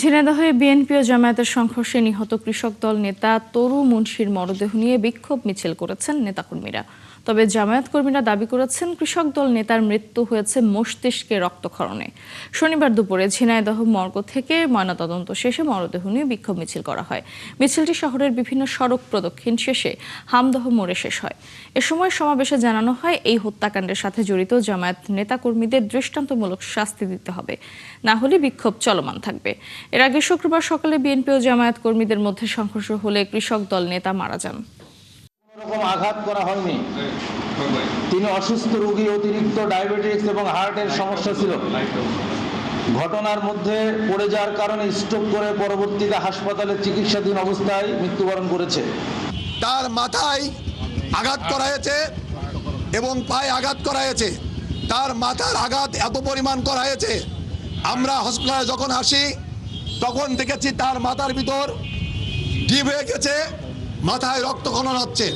ঝিনাইদহে BNP ও জামায়াতের সংঘর্ষে নিহত কৃষক দল নেতা তরু মুন্সির মরদেহ নিয়ে বিক্ষোভ মিছিল করেছেন নেতাকর্মীরা। তবে জামায়াত কর্মীরা দাবি করেছেন কৃষক দল নেতার মৃত্যু হয়েছে মস্তিষ্কে রক্তক্ষরণে। শনিবার দুপুরে ঝিনাইদহ মর্গ থেকে ময়নাতদন্ত শেষে মরদেহ নিয়ে বিক্ষোভ মিছিল করা হয়। মিছিলটি শহরের বিভিন্ন সড়ক প্রদক্ষিণ শেষে হামদহ মোড়ে শেষ হয়। এ সময় সমাবেশে জানানো হয় এই হত্যাকাণ্ডের সাথে জড়িত জামায়াত নেতাকর্মীদের দৃষ্টান্তমূলক শাস্তি দিতে হবে, না হলে বিক্ষোভ চলমান থাকবে। এর আগে শুক্রবার সকালে বিএনপি ও জামায়াত কর্মীদের মধ্যে সংঘর্ষ হলে কৃষক দল নেতা মারা যান। রকম আঘাত করা হয়নি। তিনি অসুস্থ রোগী, অতিরিক্ত ডায়াবেটিস এবং হার্টের সমস্যা ছিল। ঘটনার মধ্যে পড়ে যাওয়ার কারণে স্ট্রোক করে পরবর্তীতে হাসপাতালে চিকিৎসাধীন অবস্থায় মৃত্যুবরণ করেছে। তার মাথায় আঘাত করা হয়েছে এবং পায়ে আঘাত করা হয়েছে। তার মাথার আঘাত এত পরিমাণ করা হয়েছে, আমরা হসপিটালে যখন আসি তখন দেখেছি তার মাথার ভিতর ডিপ হয়ে গেছে, মাথায় রক্তক্ষরণ হচ্ছে।